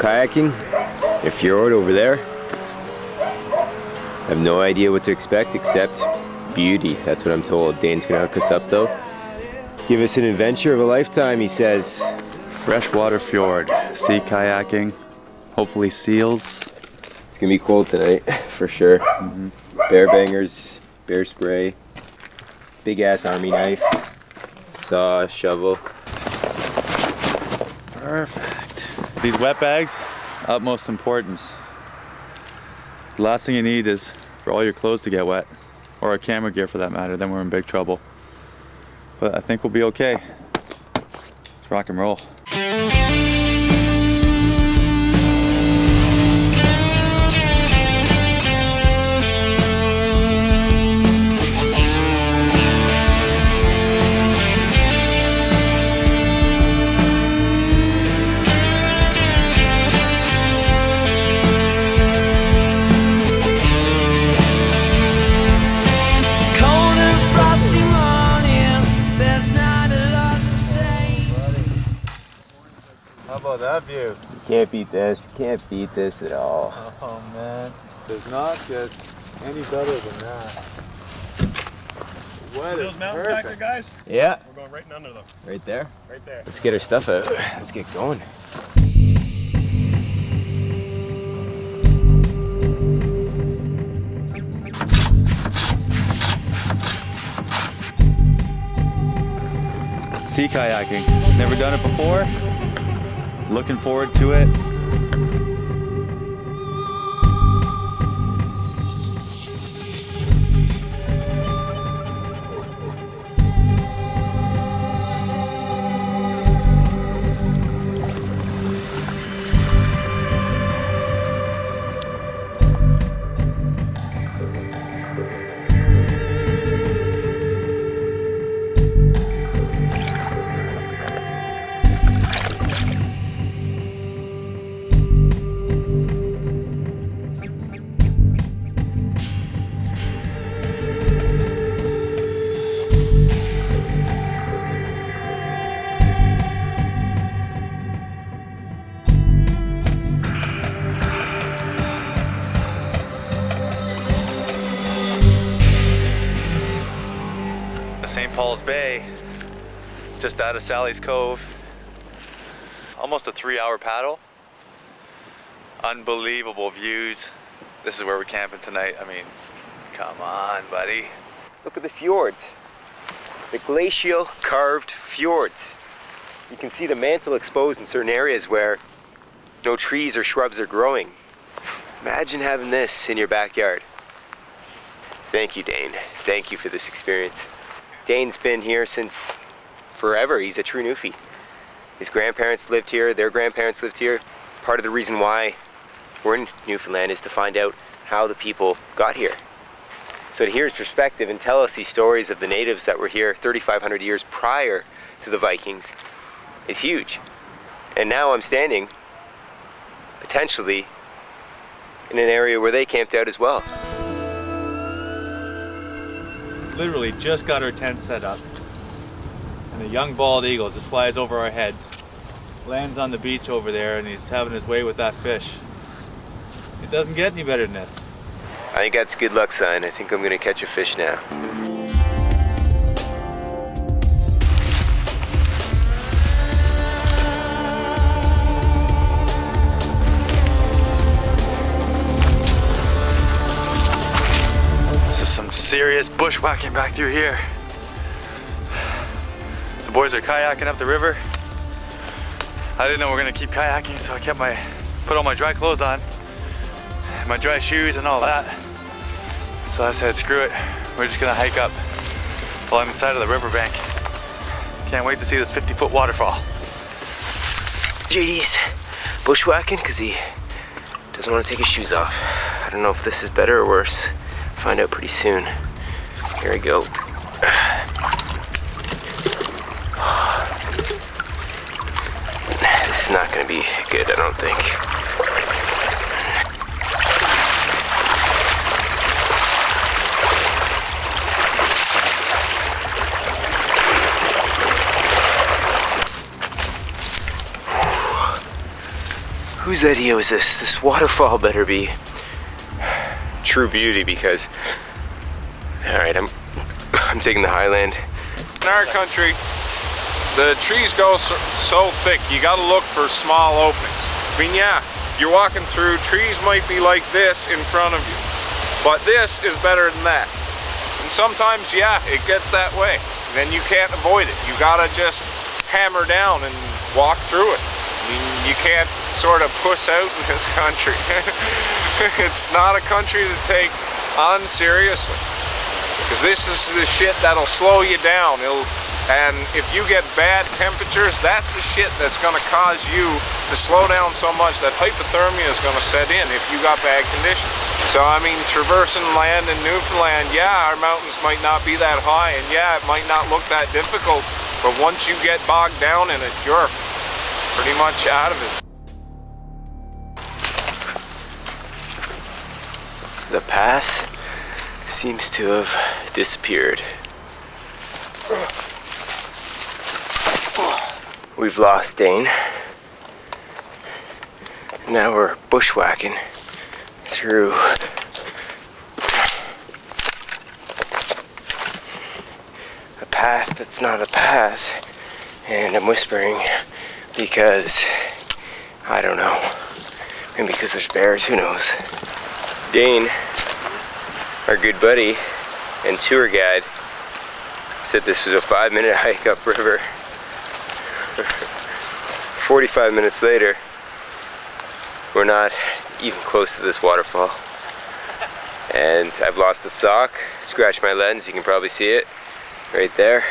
kayaking, a fjord over there. I have no idea what to expect except beauty. That's what I'm told. Dane's gonna hook us up though. Give us an adventure of a lifetime, he says. Freshwater fjord, sea kayaking, hopefully seals. It's gonna be cold tonight, for sure. Bear bangers, bear spray, big ass army knife, saw, shovel. Perfect. These wet bags, utmost importance. The last thing you need is for all your clothes to get wet, or our camera gear for that matter, then we're in big trouble. But I think we'll be okay. Let's rock and roll. How about that view? Can't beat this. Can't beat this at all. Oh man, does not get any better than that. What those mountains back there, guys? Yeah. We're going right under them. Right there? Right there. Let's get our stuff out. Let's get going. Sea kayaking. Never done it before. Looking forward to it. St. Paul's Bay, just out of Sally's Cove. Almost a 3-hour paddle. Unbelievable views. This is where we're camping tonight. I mean, come on, buddy. Look at the fjords. The glacial carved fjords. You can see the mantle exposed in certain areas where no trees or shrubs are growing. Imagine having this in your backyard. Thank you, Dane. Thank you for this experience. Dane's been here since forever. He's a true Newfie. His grandparents lived here, their grandparents lived here. Part of the reason why we're in Newfoundland is to find out how the people got here. So to hear his perspective and tell us these stories of the natives that were here 3,500 years prior to the Vikings is huge. And now I'm standing, potentially, in an area where they camped out as well. Literally just got our tent set up. And a young bald eagle just flies over our heads. Lands on the beach over there and he's having his way with that fish. It doesn't get any better than this. I think that's a good luck sign. I think I'm gonna catch a fish now. Serious bushwhacking back through here. The boys are kayaking up the river. I didn't know we were gonna keep kayaking, so I put all my dry clothes on, my dry shoes and all that. So I said, screw it. We're just gonna hike up along the side of the riverbank. Can't wait to see this 50-foot waterfall. JD's bushwhacking because he doesn't want to take his shoes off. I don't know if this is better or worse. Find out pretty soon. Here we go. This is not going to be good, I don't think. Whose idea was this? This waterfall better be true beauty because, all right, I'm taking the highland. In our country, the trees go so thick, you gotta look for small openings. I mean, yeah, you're walking through, trees might be like this in front of you, but this is better than that. And sometimes, yeah, it gets that way. Then you can't avoid it. You gotta just hammer down and walk through it. I mean, you can't sort of puss out in this country. It's not a country to take on seriously. Because this is the shit that'll slow you down. And if you get bad temperatures, that's the shit that's gonna cause you to slow down so much that hypothermia is gonna set in if you got bad conditions. So I mean, traversing land in Newfoundland, yeah, our mountains might not be that high, and yeah, it might not look that difficult, but once you get bogged down in it, you're pretty much out of it. The path seems to have disappeared. We've lost Dane. Now we're bushwhacking through a path that's not a path. And I'm whispering because I don't know. Maybe because there's bears, who knows. Dane, our good buddy and tour guide, said this was a 5-minute hike upriver. 45 minutes later, we're not even close to this waterfall. And I've lost a sock, scratched my lens, you can probably see it right there.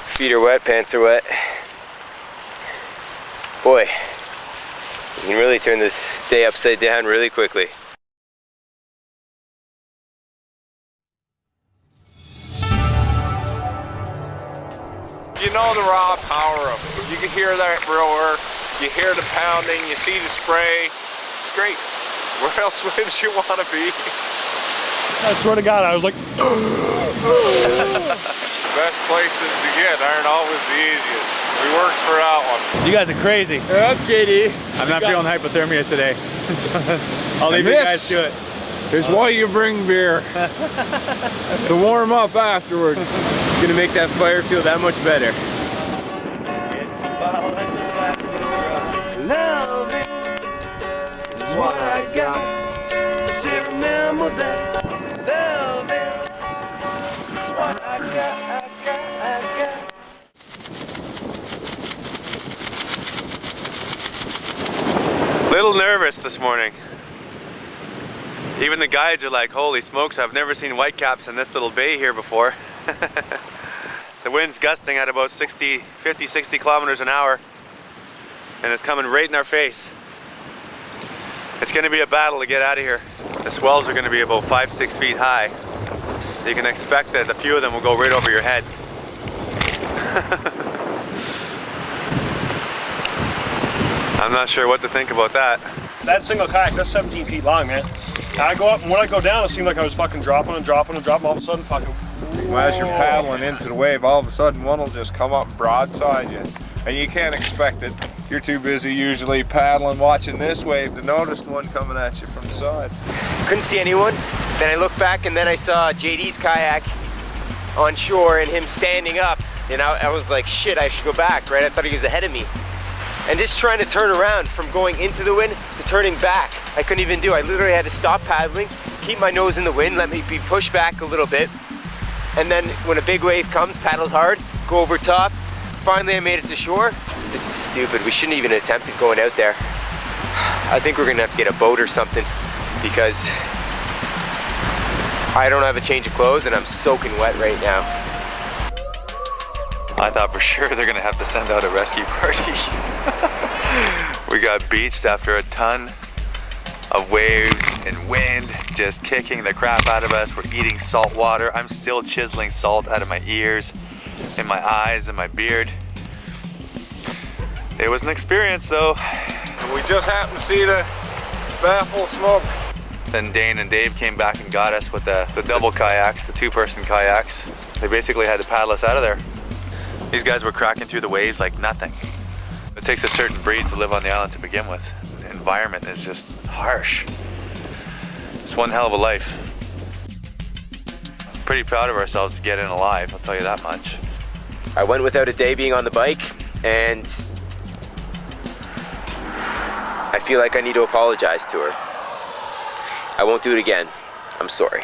Feet are wet, pants are wet. Boy, you can really turn this day upside down really quickly. You know the raw power of it. You can hear that roar, you hear the pounding, you see the spray. It's great. Where else would you want to be? I swear to God, I was like... Best places to get aren't always the easiest. We worked for that one. You guys are crazy. Up, JD. I'm not feeling hypothermia today. I'll leave you guys to it. Here's why you bring beer. To warm up afterwards. It's gonna make that fire feel that much better. Love it is what I got. Say remember that. Love it is what I got. Little nervous this morning. Even the guides are like, holy smokes, I've never seen whitecaps in this little bay here before. The wind's gusting at about 50, 60 kilometers an hour, and it's coming right in our face. It's gonna be a battle to get out of here. The swells are gonna be about 5-6 feet high. You can expect that a few of them will go right over your head. I'm not sure what to think about that. That single kayak, that's 17 feet long, man. I go up, and when I go down, it seemed like I was fucking dropping and dropping and dropping. All of a sudden, fucking... Well, as you're paddling into the wave, all of a sudden one will just come up broadside you. And you can't expect it. You're too busy usually paddling, watching this wave to notice the one coming at you from the side. Couldn't see anyone. Then I looked back and then I saw JD's kayak on shore and him standing up. And I was like, shit, I should go back, right? I thought he was ahead of me. And just trying to turn around from going into the wind to turning back, I couldn't even do. I literally had to stop paddling, keep my nose in the wind, let me be pushed back a little bit. And then when a big wave comes, paddle hard, go over top. Finally I made it to shore. This is stupid, we shouldn't even attempted going out there. I think we're gonna have to get a boat or something because I don't have a change of clothes and I'm soaking wet right now. I thought for sure they're gonna have to send out a rescue party. We got beached after a ton of waves and wind just kicking the crap out of us. We're eating salt water. I'm still chiseling salt out of my ears, in my eyes, and my beard. It was an experience though. And we just happened to see the baffle smoke. Then Dane and Dave came back and got us with the double kayaks, the 2-person kayaks. They basically had to paddle us out of there. These guys were cracking through the waves like nothing. It takes a certain breed to live on the island to begin with. The environment is just harsh. It's one hell of a life. Pretty proud of ourselves to get in alive, I'll tell you that much. I went without a day being on the bike, and I feel like I need to apologize to her. I won't do it again. I'm sorry.